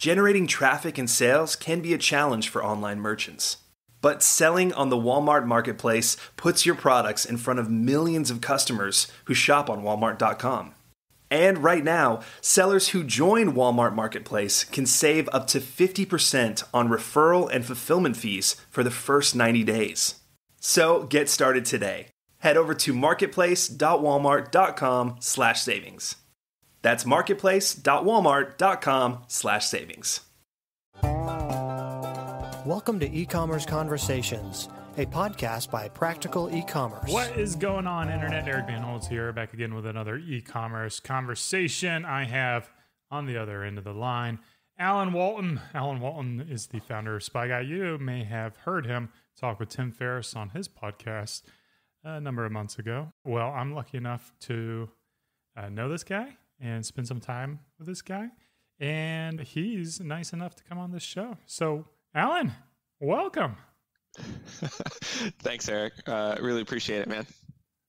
Generating traffic and sales can be a challenge for online merchants. But selling on the Walmart Marketplace puts your products in front of millions of customers who shop on Walmart.com. And right now, sellers who join Walmart Marketplace can save up to 50% on referral and fulfillment fees for the first 90 days. So get started today. Head over to marketplace.walmart.com/savings. That's marketplace.walmart.com/savings. Welcome to E-Commerce Conversations, a podcast by Practical E-Commerce. What is going on, Internet? Eric Van Holtz here, back again with another e-commerce conversation. I have on the other end of the line, Alan Walton. Alan Walton is the founder of Spy Guy. You may have heard him talk with Tim Ferriss on his podcast a number of months ago. Well, I'm lucky enough to know this guy and spend some time with this guy, and he's nice enough to come on this show. So, Alan, welcome. Thanks, Eric. Really appreciate it, man.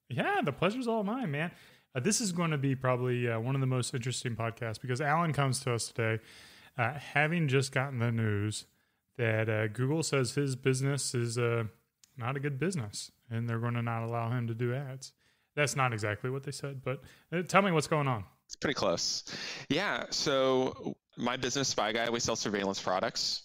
Yeah, the pleasure's all mine, man. This is going to be probably one of the most interesting podcasts because Alan comes to us today having just gotten the news that Google says his business is not a good business and they're going to not allow him to do ads. That's not exactly what they said, but tell me what's going on. It's pretty close. Yeah, so my business, Spy Guy, we sell surveillance products.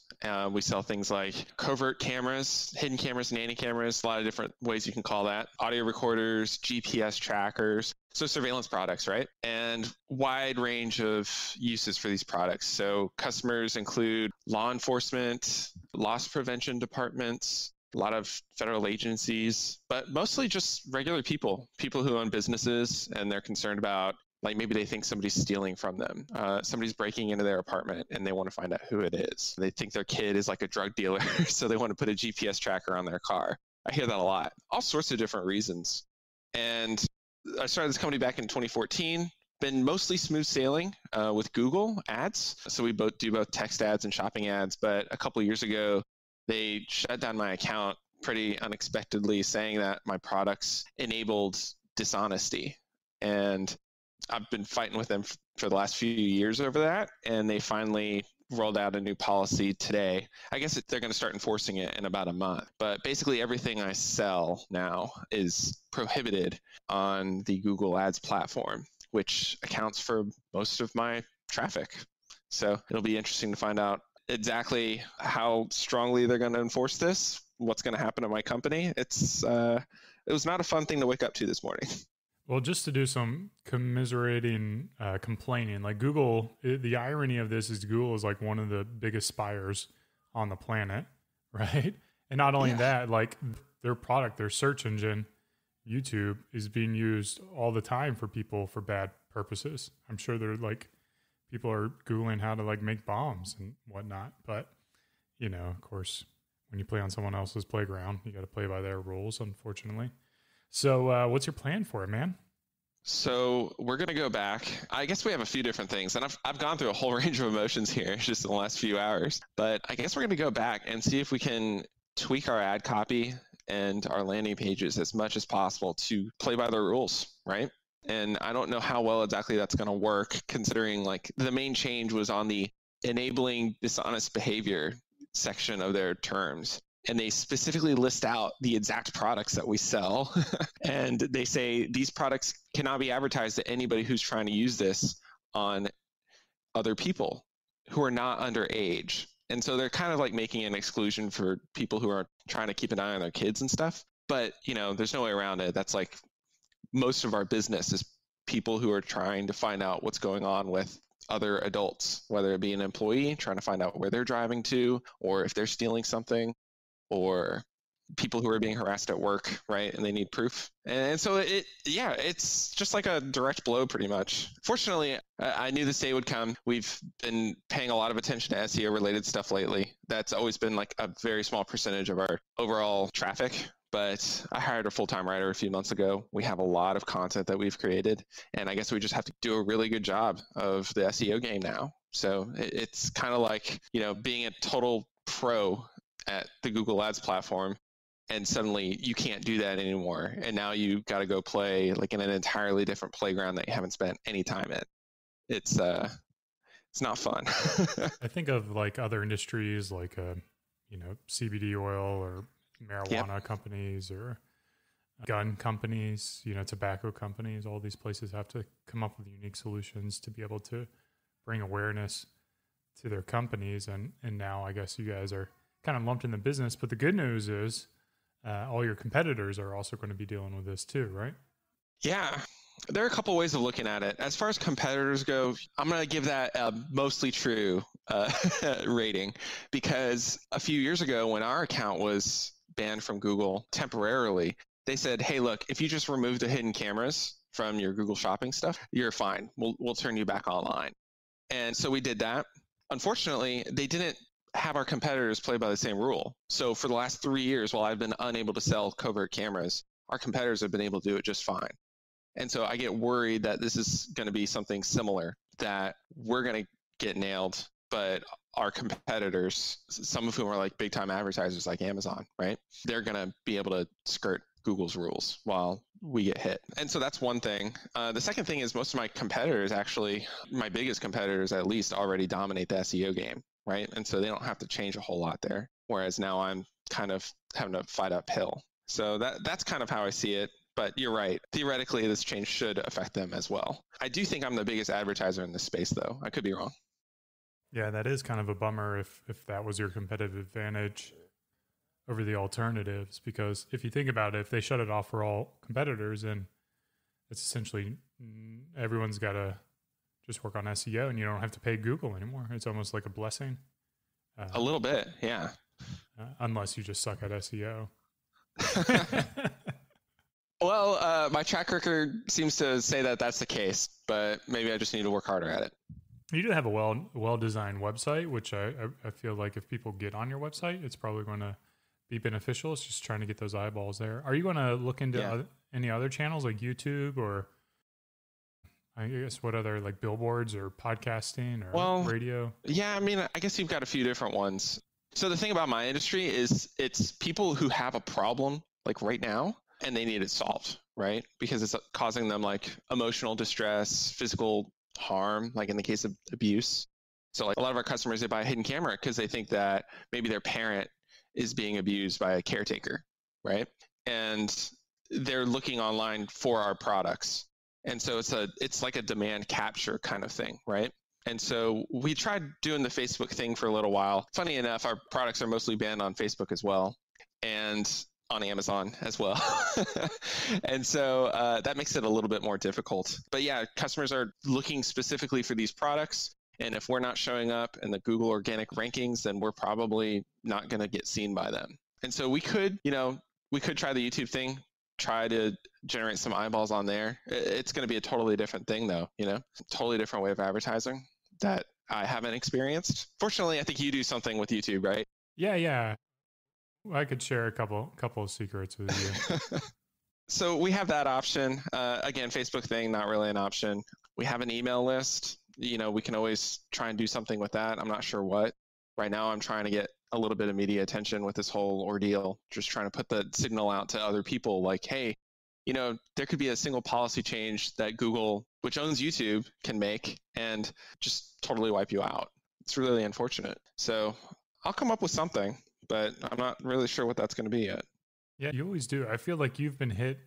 We sell things like covert cameras, hidden cameras, nanny cameras, a lot of different ways you can call that, audio recorders, GPS trackers. So surveillance products, right? And wide range of uses for these products. So customers include law enforcement, loss prevention departments, a lot of federal agencies, but mostly just regular people who own businesses and they're concerned about, like maybe they think somebody's stealing from them. Somebody's breaking into their apartment and they want to find out who it is. They think their kid is like a drug dealer, so they want to put a GPS tracker on their car. I hear that a lot. All sorts of different reasons. And I started this company back in 2014. Been mostly smooth sailing with Google ads. So we do both text ads and shopping ads. But a couple of years ago, they shut down my account pretty unexpectedly, saying that my products enabled dishonesty. And I've been fighting with them for the last few years over that, and they finally rolled out a new policy today. I guess they're going to start enforcing it in about a month. But basically everything I sell now is prohibited on the Google Ads platform, which accounts for most of my traffic. So it'll be interesting to find out exactly how strongly they're going to enforce this, what's going to happen to my company. It was not a fun thing to wake up to this morning. Well, just to do some commiserating complaining, like Google, the irony of this is Google is like one of the biggest spyers on the planet, right? And not only that, like their product, their search engine, YouTube, is being used all the time for people for bad purposes. I'm sure they're like, people are Googling how to like make bombs and whatnot. But, you know, of course, when you play on someone else's playground, you got to play by their rules, unfortunately. So what's your plan for it, man? So we're going to go back. I guess we have a few different things. And I've gone through a whole range of emotions here just in the last few hours. But I guess we're going to go back and see if we can tweak our ad copy and our landing pages as much as possible to play by their rules, right? And I don't know how well exactly that's going to work, considering like the main change was on the enabling dishonest behavior section of their terms. And they specifically list out the exact products that we sell. And they say these products cannot be advertised to anybody who's trying to use this on other people who are not underage. And so they're kind of like making an exclusion for people who are trying to keep an eye on their kids and stuff. But, you know, there's no way around it. That's like most of our business is people who are trying to find out what's going on with other adults, whether it be an employee trying to find out where they're driving to, or if they're stealing something, or people who are being harassed at work, right? And they need proof. And so it's just like a direct blow pretty much. Fortunately, I knew this day would come. We've been paying a lot of attention to SEO related stuff lately. That's always been like a very small percentage of our overall traffic. But I hired a full-time writer a few months ago. We have a lot of content that we've created. And I guess we just have to do a really good job of the SEO game now. So it's kind of like, you know, being a total pro at the Google Ads platform, and suddenly you can't do that anymore. And now you got to go play like in an entirely different playground that you haven't spent any time in. It's It's not fun. I think of like other industries like, CBD oil or marijuana companies or gun companies, tobacco companies. All these places have to come up with unique solutions to be able to bring awareness to their companies. And now I guess you guys are kind of lumped in the business. But the good news is all your competitors are also going to be dealing with this too, right? Yeah. There are a couple ways of looking at it. As far as competitors go, I'm going to give that a mostly true rating, because a few years ago when our account was banned from Google temporarily, they said, hey, look, if you just remove the hidden cameras from your Google shopping stuff, you're fine. We'll turn you back online. And so we did that. Unfortunately, they didn't have our competitors play by the same rule. So for the last 3 years, while I've been unable to sell covert cameras, our competitors have been able to do it just fine. And so I get worried that this is going to be something similar, that we're going to get nailed, but our competitors, some of whom are like big time advertisers like Amazon, right? They're going to be able to skirt Google's rules while we get hit. And so that's one thing. The second thing is most of my competitors, actually, my biggest competitors at least, already dominate the SEO game, right? And so they don't have to change a whole lot there. Whereas now I'm kind of having to fight uphill. So that's kind of how I see it. But you're right. Theoretically, this change should affect them as well. I do think I'm the biggest advertiser in this space, though. I could be wrong. Yeah, that is kind of a bummer if that was your competitive advantage over the alternatives. Because if you think about it, if they shut it off for all competitors, then it's essentially everyone's got to just work on SEO and you don't have to pay Google anymore. It's almost like a blessing. A little bit, yeah. Unless you just suck at SEO. Well, my track record seems to say that that's the case, but maybe I just need to work harder at it. You do have a well-designed website, which I feel like if people get on your website, it's probably going to be beneficial. It's just trying to get those eyeballs there. Are you going to look into any other channels like YouTube or I guess what other like billboards or podcasting or radio? Yeah, I mean, I guess you've got a few different ones. So the thing about my industry is it's people who have a problem like right now, and they need it solved, right? Because it's causing them like emotional distress, physical harm, like in the case of abuse. So like a lot of our customers, they buy a hidden camera because they think that maybe their parent is being abused by a caretaker, right? And they're looking online for our products. And so it's like a demand capture kind of thing, right? And so we tried doing the Facebook thing for a little while. Funny enough, our products are mostly banned on Facebook as well. And on Amazon as well. And so that makes it a little bit more difficult. But yeah, customers are looking specifically for these products. And if we're not showing up in the Google organic rankings, then we're probably not going to get seen by them. And so we could try the YouTube thing, try to generate some eyeballs on there. It's going to be a totally different thing though, totally different way of advertising that I haven't experienced. Fortunately, I think you do something with YouTube, right? Yeah. I could share a couple of secrets with you. So we have that option. Again, Facebook thing, not really an option. We have an email list. We can always try and do something with that. I'm not sure what. Right now, I'm trying to get a little bit of media attention with this whole ordeal, just trying to put the signal out to other people like, hey, there could be a single policy change that Google, which owns YouTube, can make and just totally wipe you out. It's really unfortunate. So I'll come up with something, but I'm not really sure what that's going to be yet. Yeah, you always do. I feel like you've been hit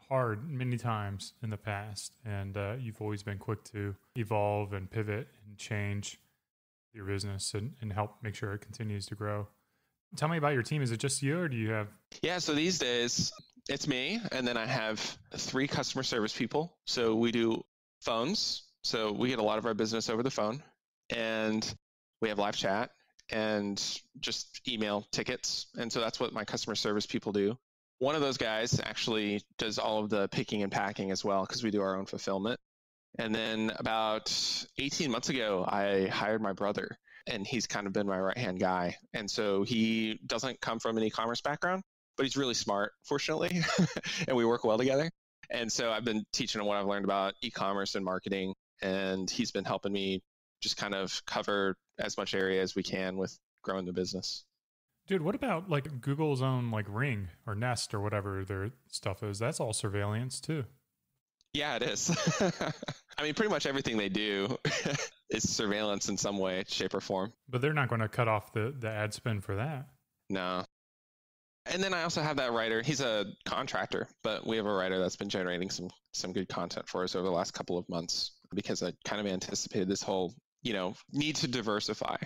hard many times in the past, and you've always been quick to evolve and pivot and change your business and help make sure it continues to grow. Tell me about your team. Is it just you, or do you have? Yeah, so these days it's me, and then I have 3 customer service people. So we do phones. So we get a lot of our business over the phone, and we have live chat and just email tickets. And so that's what my customer service people do. One of those guys actually does all of the picking and packing as well, because we do our own fulfillment. And then about 18 months ago, I hired my brother, and he's kind of been my right-hand guy. And so he doesn't come from an e-commerce background, but he's really smart, fortunately, and we work well together. And so I've been teaching him what I've learned about e-commerce and marketing, and he's been helping me just kind of cover as much area as we can with growing the business. Dude, what about like Google's own like Ring or Nest or whatever their stuff is? That's all surveillance too. Yeah, it is. I mean, pretty much everything they do is surveillance in some way, shape, or form. But they're not going to cut off the ad spend for that. No. And then I also have that writer. He's a contractor, but we have a writer that's been generating some good content for us over the last couple of months because I kind of anticipated this whole, need to diversify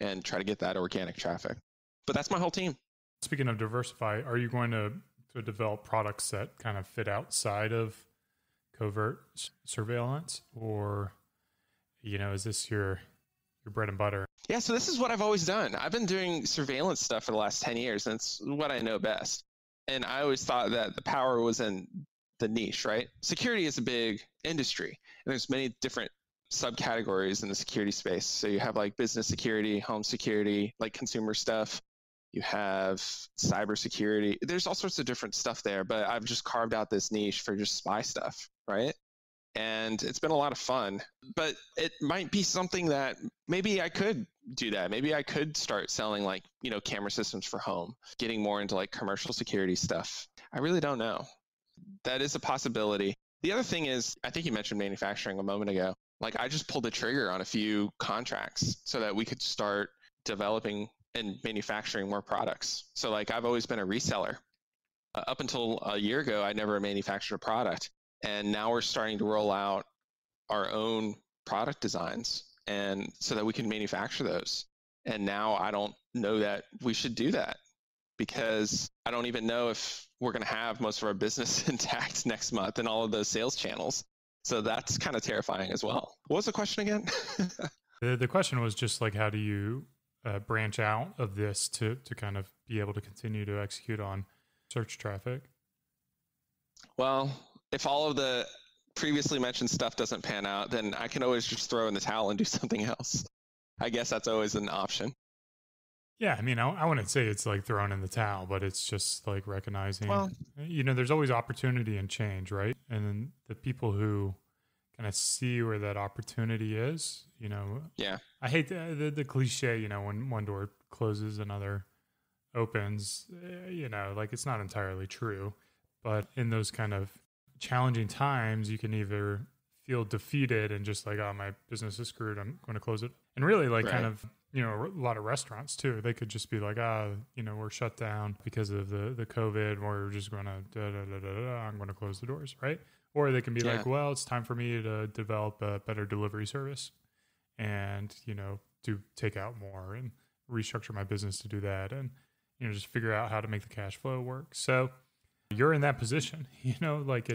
and try to get that organic traffic. But that's my whole team. Speaking of diversify, are you going to develop products that kind of fit outside of covert surveillance, or, is this your bread and butter? Yeah, so this is what I've always done. I've been doing surveillance stuff for the last 10 years, and it's what I know best. And I always thought that the power was in the niche, right? Security is a big industry, and there's many different subcategories in the security space. So you have like business security, home security, like consumer stuff. You have cybersecurity. There's all sorts of different stuff there, but I've just carved out this niche for just spy stuff, right? And it's been a lot of fun, but it might be something that maybe I could do that. Maybe I could start selling like, camera systems for home, getting more into like commercial security stuff. I really don't know. That is a possibility. The other thing is, I think you mentioned manufacturing a moment ago. Like I just pulled the trigger on a few contracts so that we could start developing and manufacturing more products. So like I've always been a reseller. Up until a year ago, I never manufactured a product. And now we're starting to roll out our own product designs and so that we can manufacture those. And now I don't know that we should do that because I don't even know if we're going to have most of our business intact next month and all of those sales channels. So that's kind of terrifying as well. What was the question again? The question was just like, how do you branch out of this to kind of be able to continue to execute on search traffic? Well, if all of the previously mentioned stuff doesn't pan out, then I can always just throw in the towel and do something else. I guess that's always an option. Yeah, I mean, I wouldn't say it's like throwing in the towel, but it's just like recognizing, there's always opportunity and change, right? And then the people who kind of see where that opportunity is, Yeah. I hate the cliche, when one door closes, another opens, like it's not entirely true. But in those kind of challenging times, you can either feel defeated and just like, oh, my business is screwed, I'm going to close it. And really like Right. kind of, a lot of restaurants too, they could just be like, we're shut down because of the COVID, we're just going to, I'm going to close the doors, right? Or they can be like, well, it's time for me to develop a better delivery service and, do take out more and restructure my business to do that and, just figure out how to make the cash flow work. So you're in that position, like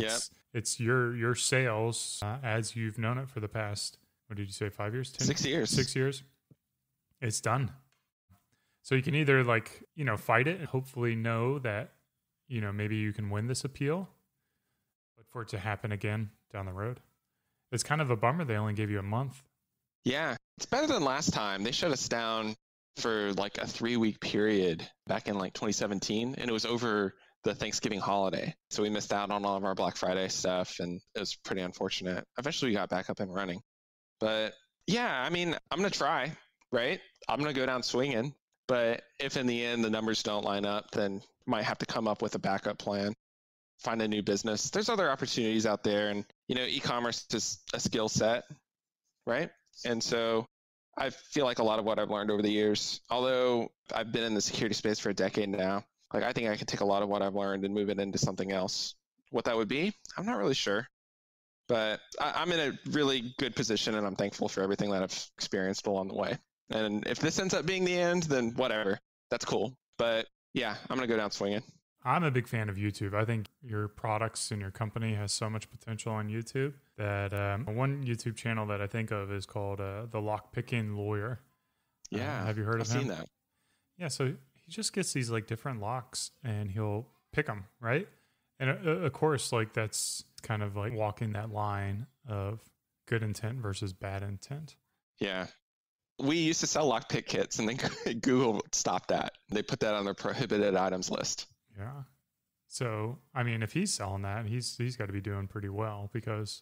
it's your sales as you've known it for the past, what did you say, 5 years? 6 years. 6 years. It's done. So you can either like, fight it and hopefully know that, maybe you can win this appeal, but for it to happen again down the road, it's kind of a bummer. They only gave you a month. Yeah. It's better than last time. They shut us down for like a 3-week period back in like 2017, and it was over the Thanksgiving holiday. So we missed out on all of our Black Friday stuff, and it was pretty unfortunate. Eventually we got back up and running. But yeah, I mean, I'm going to try, right? I'm going to go down swinging. But if in the end the numbers don't line up, then might have to come up with a backup plan, find a new business. There's other opportunities out there. And, e-commerce is a skill set, right? And so I feel like a lot of what I've learned over the years, although I've been in the security space for a decade now, like I think I can take a lot of what I've learned and move it into something else. What that would be, I'm not really sure. But I'm in a really good position, and I'm thankful for everything that I've experienced along the way. And if this ends up being the end, then whatever. That's cool. But yeah, I'm going to go down swinging. I'm a big fan of YouTube. I think your products and your company has so much potential on YouTube that one YouTube channel that I think of is called The Lockpicking Lawyer. Yeah. Have you heard of him? I've seen that. Yeah. So he just gets these like different locks and he'll pick them, right? And of course, like that's kind of like walking that line of good intent versus bad intent. Yeah. We used to sell lockpick kits, and then Google stopped that. They put that on their prohibited items list. Yeah. So, I mean, if he's selling that, he's got to be doing pretty well because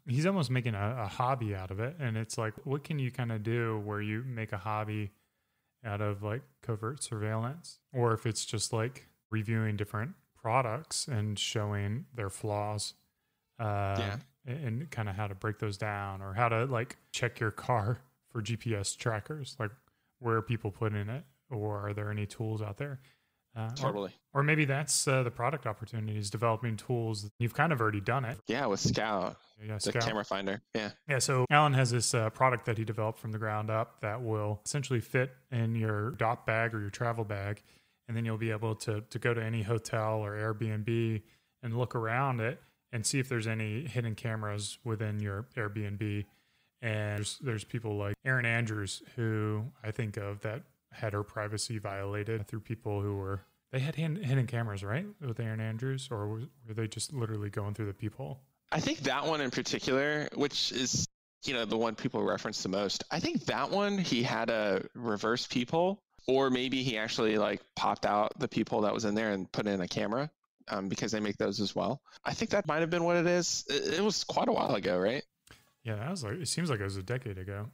he's almost making a hobby out of it. And it's like, what can you kind of do where you make a hobby out of like covert surveillance? Or if it's just like reviewing different products and showing their flaws and kind of how to break those down, or how to like check your car for GPS trackers, like where are people putting it, or are there any tools out there? Totally. Or maybe that's the product opportunities, developing tools. You've kind of already done it. Yeah, with Scout, the Scout. camera finder. Yeah. Yeah. So Alan has this product that he developed from the ground up that will essentially fit in your dop bag or your travel bag. And then you'll be able to go to any hotel or Airbnb and look around it and see if there's any hidden cameras within your Airbnb. And there's people like Erin Andrews, who I think of, that had her privacy violated through people who they had hidden cameras, right? With Erin Andrews, or were they just literally going through the peephole? I think that one in particular, which is, the one people reference the most, I think that one, he had a reverse peephole, or maybe he actually like popped out the peephole that was in there and put in a camera, because they make those as well. I think that might have been what it is. It was quite a while ago, right? Yeah, it seems like it was a decade ago.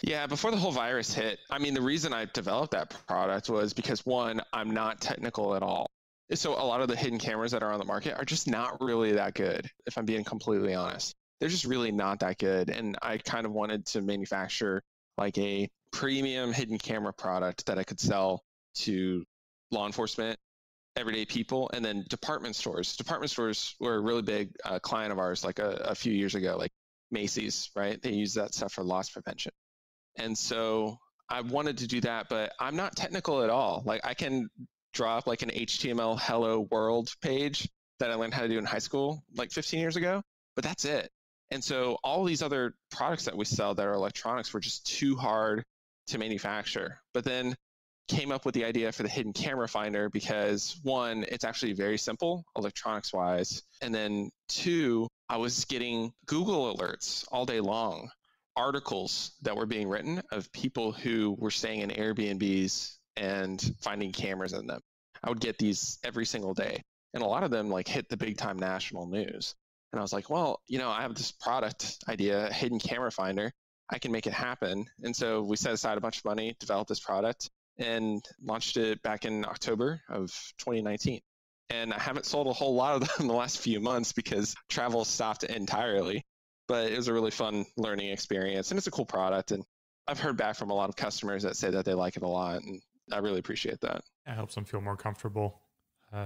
Yeah, before the whole virus hit, I mean, the reason I developed that product was because, one, I'm not technical at all. So a lot of the hidden cameras that are on the market are just not really that good, if I'm being completely honest. They're just really not that good. And I kind of wanted to manufacture like a premium hidden camera product that I could sell to law enforcement, everyday people, and then department stores. Department stores were a really big client of ours like a few years ago, like Macy's, right? They use that stuff for loss prevention. And so I wanted to do that, but I'm not technical at all. Like I can draw up like an HTML hello world page that I learned how to do in high school like 15 years ago, but that's it. And so all these other products that we sell that are electronics were just too hard to manufacture. But then came up with the idea for the hidden camera finder because, one, it's actually very simple electronics wise. And then two, I was getting Google alerts all day long, articles that were being written of people who were staying in Airbnbs and finding cameras in them. I would get these every single day. And a lot of them like hit the big time national news. And I was like, well, I have this product idea, a hidden camera finder. I can make it happen. And so we set aside a bunch of money, developed this product, and launched it back in October of 2019. And I haven't sold a whole lot of them in the last few months because travel stopped entirely. But it was a really fun learning experience, and it's a cool product. And I've heard back from a lot of customers that say that they like it a lot, and I really appreciate that. It helps them feel more comfortable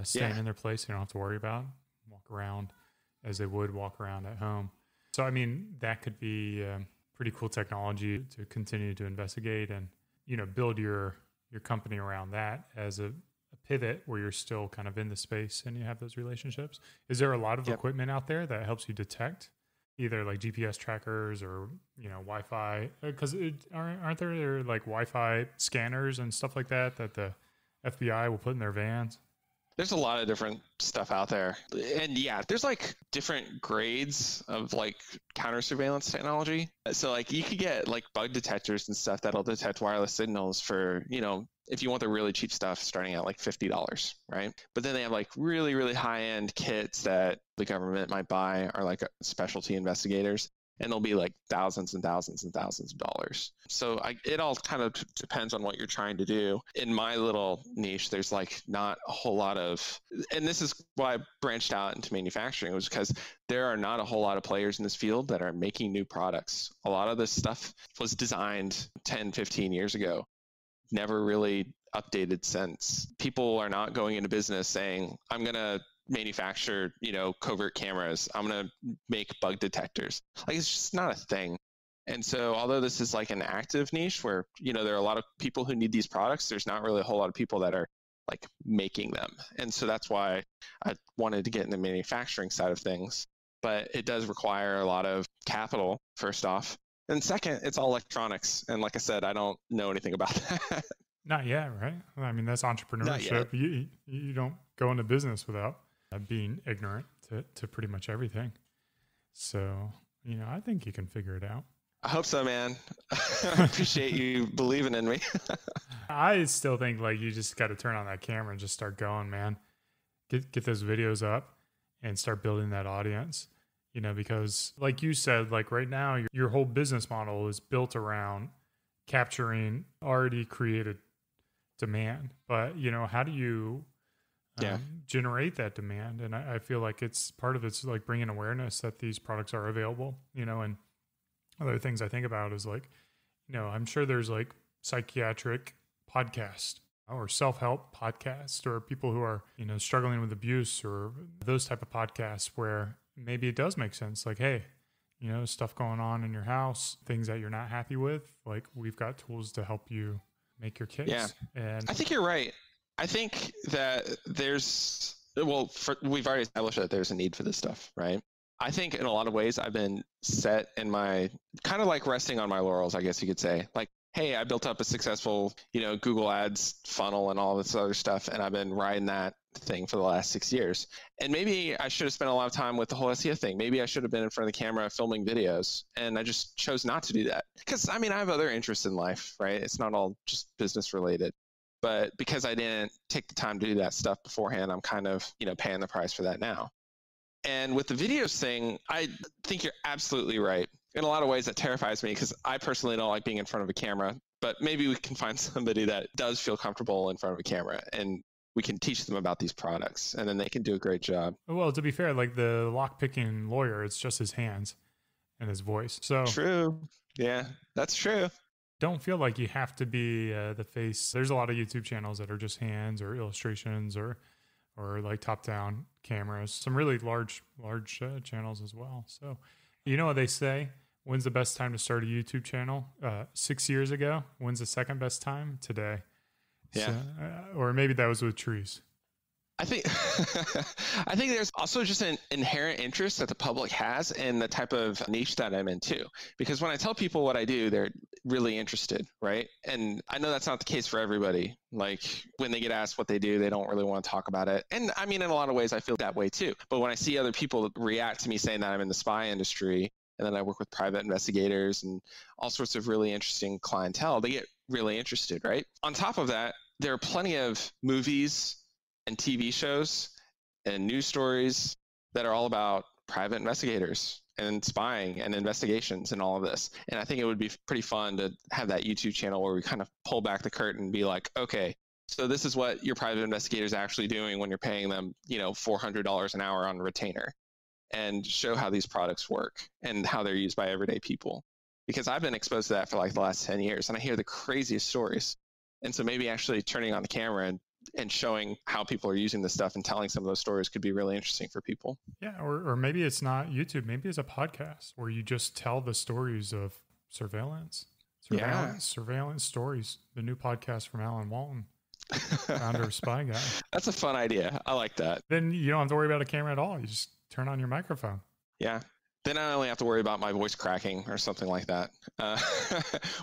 staying in their place. You don't have to worry about walk around as they would walk around at home. So, I mean, that could be pretty cool technology to continue to investigate and, build your company around that as a pivot where you're still kind of in the space and you have those relationships. Is there a lot of equipment out there that helps you detect either like GPS trackers or, Wi-Fi? Because aren't there like Wi-Fi scanners and stuff like that the FBI will put in their vans? There's a lot of different stuff out there. And yeah, there's like different grades of like counter surveillance technology. So like you could get like bug detectors and stuff that'll detect wireless signals for, if you want the really cheap stuff starting at like $50, right? But then they have like really, really high end kits that the government might buy, or like specialty investigators. And they'll be like thousands and thousands and thousands of dollars. So it all kind of depends on what you're trying to do. In my little niche, there's like not a whole lot of, and this is why I branched out into manufacturing, was because there are not a whole lot of players in this field that are making new products. A lot of this stuff was designed 10, 15 years ago, never really updated since. People are not going into business saying, I'm going to manufacture, covert cameras. I'm going to make bug detectors. Like, it's just not a thing. And so although this is like an active niche where, there are a lot of people who need these products, there's not really a whole lot of people that are like making them. And so that's why I wanted to get in the manufacturing side of things. But it does require a lot of capital, first off. And second, it's all electronics. And like I said, I don't know anything about that. Not yet, right? I mean, that's entrepreneurship. You don't go into business without being ignorant to pretty much everything. So, I think you can figure it out. I hope so, man. I appreciate you believing in me. I still think like you just got to turn on that camera and just start going, man. Get those videos up and start building that audience, because like you said, like right now, your whole business model is built around capturing already created demand. But, how do you generate that demand. And I feel like it's part of it's like bringing awareness that these products are available, and other things I think about is like, I'm sure there's like psychiatric podcast or self-help podcast or people who are, struggling with abuse or those type of podcasts where maybe it does make sense. Like, hey, stuff going on in your house, things that you're not happy with, like we've got tools to help you make your case. Yeah. And I think you're right. I think that we've already established that there's a need for this stuff, right? I think in a lot of ways I've been set in my kind of like resting on my laurels, I guess you could say. Like, hey, I built up a successful, Google Ads funnel and all this other stuff, and I've been riding that thing for the last 6 years. And maybe I should have spent a lot of time with the whole SEO thing. Maybe I should have been in front of the camera filming videos, and I just chose not to do that. Because, I have other interests in life, right? It's not all just business related. But because I didn't take the time to do that stuff beforehand, I'm kind of, paying the price for that now. And with the videos thing, I think you're absolutely right. In a lot of ways, that terrifies me because I personally don't like being in front of a camera. But maybe we can find somebody that does feel comfortable in front of a camera, and we can teach them about these products, and then they can do a great job. Well, to be fair, like the lock-picking lawyer, it's just his hands and his voice. So true. Yeah, that's true. Don't feel like you have to be the face. There's a lot of YouTube channels that are just hands or illustrations or like top-down cameras. Some really large channels as well. So, what they say? When's the best time to start a YouTube channel? 6 years ago. When's the second best time? Today. Yeah. So, or maybe that was with trees. I think there's also just an inherent interest that the public has in the type of niche that I'm into. Because when I tell people what I do, they're really interested, right? And I know that's not the case for everybody. Like when they get asked what they do, they don't really want to talk about it. And in a lot of ways, I feel that way too. But when I see other people react to me saying that I'm in the spy industry, and then I work with private investigators and all sorts of really interesting clientele, they get really interested, right? On top of that, there are plenty of movies and TV shows and news stories that are all about private investigators and spying and investigations and all of this. And I think it would be pretty fun to have that YouTube channel where we kind of pull back the curtain and be like, okay, so this is what your private investigator is actually doing when you're paying them, $400 an hour on retainer, and show how these products work and how they're used by everyday people. Because I've been exposed to that for like the last 10 years and I hear the craziest stories. And so maybe actually turning on the camera and showing how people are using this stuff and telling some of those stories could be really interesting for people. Yeah, or maybe it's not YouTube. Maybe it's a podcast where you just tell the stories of surveillance stories. The new podcast from Alan Walton, founder of Spy Guy. That's a fun idea. I like that. Then you don't have to worry about a camera at all. You just turn on your microphone. Yeah. Then I only have to worry about my voice cracking or something like that,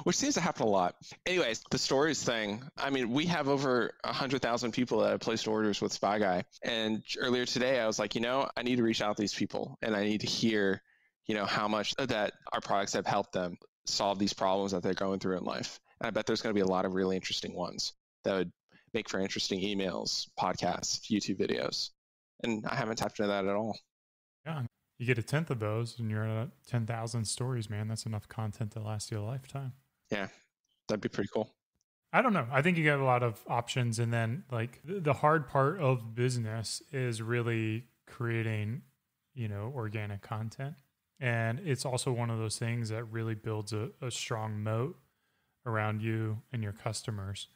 which seems to happen a lot. Anyways, the stories thing. We have over 100,000 people that have placed orders with Spy Guy. And earlier today, I was like, I need to reach out to these people and I need to hear, how much that our products have helped them solve these problems that they're going through in life. And I bet there's going to be a lot of really interesting ones that would make for interesting emails, podcasts, YouTube videos. And I haven't tapped into that at all. Yeah. You get a 10th of those and you're at 10,000 stories, man. That's enough content to last you a lifetime. Yeah, that'd be pretty cool. I don't know. I think you got a lot of options. And then like the hard part of business is really creating, organic content. And it's also one of those things that really builds a strong moat around you and your customers.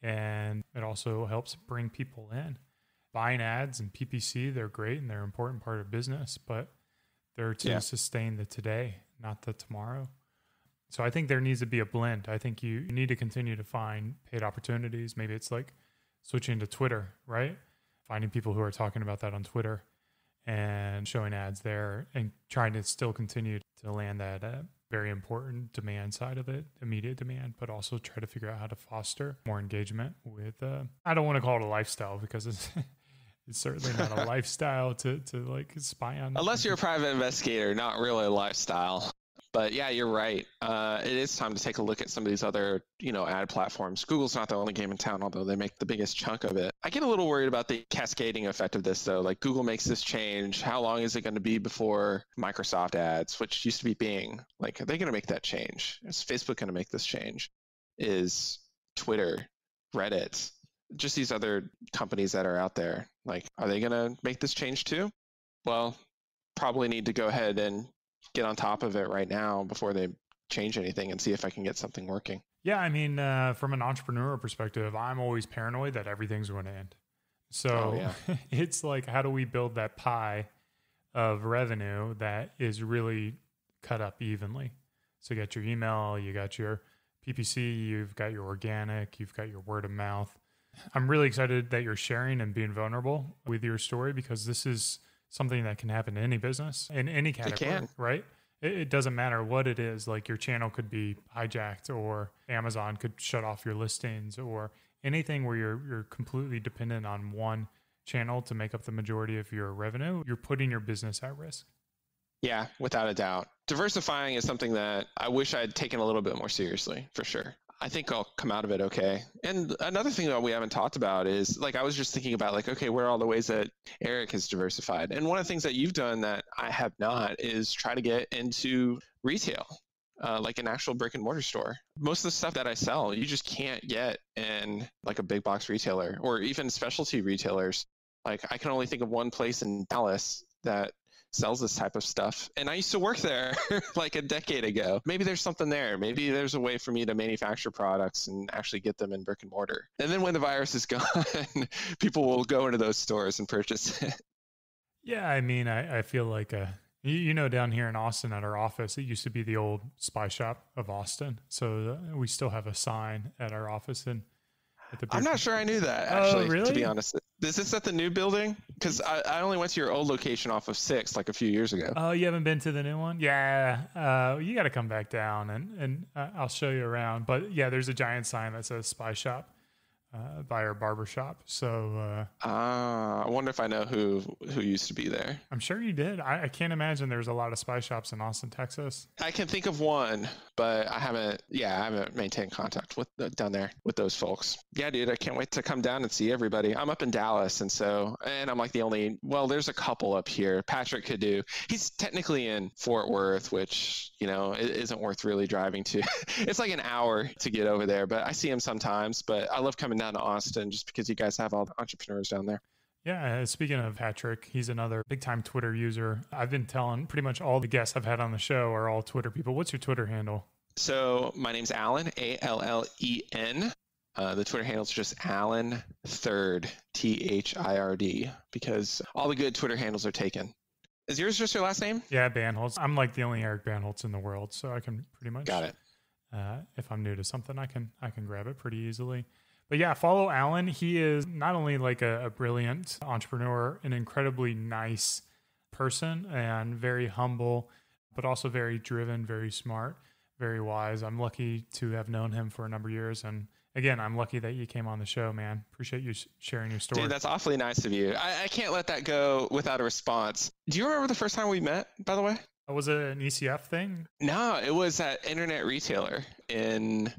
And it also helps bring people in. Buying ads and PPC, they're great and they're an important part of business, but they're to sustain the today, not the tomorrow. So I think there needs to be a blend. I think you need to continue to find paid opportunities. Maybe it's like switching to Twitter, right? Finding people who are talking about that on Twitter and showing ads there and trying to still continue to land that very important demand side of it, immediate demand, but also try to figure out how to foster more engagement with, I don't want to call it a lifestyle because it's certainly not a lifestyle to like spy on. Unless you're a private investigator, not really a lifestyle. But yeah, you're right. It is time to take a look at some of these other, ad platforms. Google's not the only game in town, although they make the biggest chunk of it. I get a little worried about the cascading effect of this, though. Like Google makes this change. How long is it going to be before Microsoft ads, which used to be Bing? Like, are they going to make that change? Is Facebook going to make this change? Is Twitter, Reddit, just these other companies that are out there? Like, are they going to make this change too? Well, probably need to go ahead and get on top of it right now before they change anything and see if I can get something working. Yeah, I mean, from an entrepreneur perspective, I'm always paranoid that everything's going to end. So it's like, how do we build that pie of revenue that is really cut up evenly? So you got your email, you got your PPC, you've got your organic, you've got your word of mouth. I'm really excited that you're sharing and being vulnerable with your story, because this is something that can happen in any business, in any category, right? It doesn't matter what it is. Like, your channel could be hijacked, or Amazon could shut off your listings, or anything where you're completely dependent on one channel to make up the majority of your revenue. You're putting your business at risk. Yeah, without a doubt. Diversifying is something that I wish I'd taken a little bit more seriously, for sure. I think I'll come out of it okay. And another thing that we haven't talked about is, like, I was just thinking about, like, okay, where are all the ways that Eric has diversified? And one of the things that you've done that I have not is try to get into retail, like an actual brick and mortar store. Most of the stuff that I sell, you just can't get in like a big box retailer or even specialty retailers. Like, I can only think of one place in Dallas that sells this type of stuff. And I used to work there like a decade ago. Maybe there's something there. Maybe there's a way for me to manufacture products and actually get them in brick and mortar. And then when the virus is gone, people will go into those stores and purchase it. Yeah, I mean, I feel like, you know, down here in Austin at our office, it used to be the old Spy Shop of Austin. So we still have a sign at our office. And I'm not sure I knew that, actually, really? To be honest. Is this at the new building? Because I only went to your old location off of 6th like a few years ago. Oh, you haven't been to the new one? Yeah. You got to come back down and I'll show you around. But yeah, there's a giant sign that says Spy Shop by our barber shop. So I wonder if I know who used to be there. I'm sure you did. I can't imagine there's a lot of Spy Shops in Austin, Texas. I can think of one, but I haven't maintained contact with down there with those folks. Yeah, dude, I can't wait to come down and see everybody. I'm up in Dallas, and I'm like the only, well, there's a couple up here. Patrick could do. He's technically in Fort Worth, which, you know, it isn't worth really driving to. It's like an hour to get over there, but I see him sometimes. But I love coming down to Austin just because you guys have all the entrepreneurs down there. Yeah, speaking of Patrick, he's another big-time Twitter user. I've been telling pretty much all the guests I've had on the show are all Twitter people. What's your Twitter handle? So my name's Allen, Allen. The Twitter handle is just Allen Third, THIRD, because all the good Twitter handles are taken. Is yours just your last name? Yeah, Banholtz. I'm like the only Eric Banholtz in the world, so I can pretty much. Got it. If I'm new to something, I can grab it pretty easily. But yeah, follow Allen. He is not only like a brilliant entrepreneur, an incredibly nice person, and very humble, but also very driven, very smart, very wise. I'm lucky to have known him for a number of years. And again, I'm lucky that you came on the show, man. Appreciate you sharing your story. Dude, that's awfully nice of you. I can't let that go without a response. Do you remember the first time we met, by the way? Was it an ECF thing? No, it was at Internet Retailer in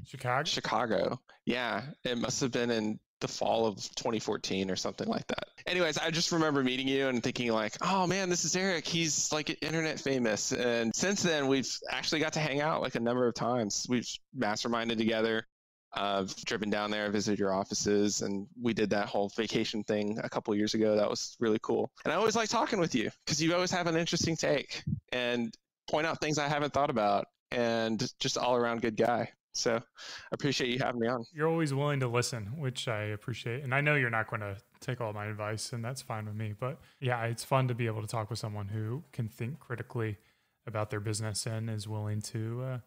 Chicago. Yeah, it must have been in the fall of 2014 or something like that. Anyways, I just remember meeting you and thinking like, oh man, this is Eric. He's like internet famous. And since then, we've actually got to hang out like a number of times. We've masterminded together. I've driven down there, visited your offices, and we did that whole vacation thing a couple of years ago. That was really cool. And I always like talking with you because you always have an interesting take and point out things I haven't thought about, and just all around good guy. So I appreciate you having me on. You're always willing to listen, which I appreciate. And I know you're not going to take all my advice, and that's fine with me. But yeah, it's fun to be able to talk with someone who can think critically about their business and is willing to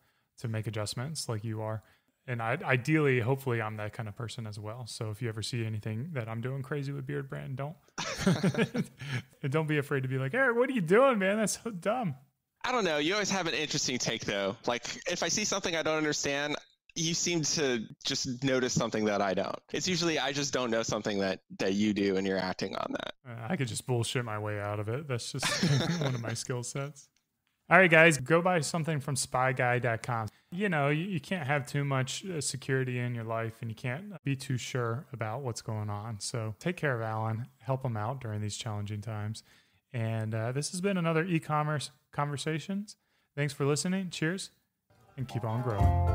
make adjustments like you are. And ideally, hopefully, I'm that kind of person as well. So if you ever see anything that I'm doing crazy with Beard Brand, don't be afraid to be like, Eric, what are you doing, man? That's so dumb. I don't know. You always have an interesting take, though. Like, if I see something I don't understand, you seem to just notice something that I don't. It's usually I just don't know something that you do, and you're acting on that. I could just bullshit my way out of it. That's just one of my skill sets. All right, guys, go buy something from spyguy.com. You know, you can't have too much security in your life, and you can't be too sure about what's going on. So take care of Allen. Help him out during these challenging times. And this has been another e-commerce Conversations. Thanks for listening. Cheers, and keep on growing.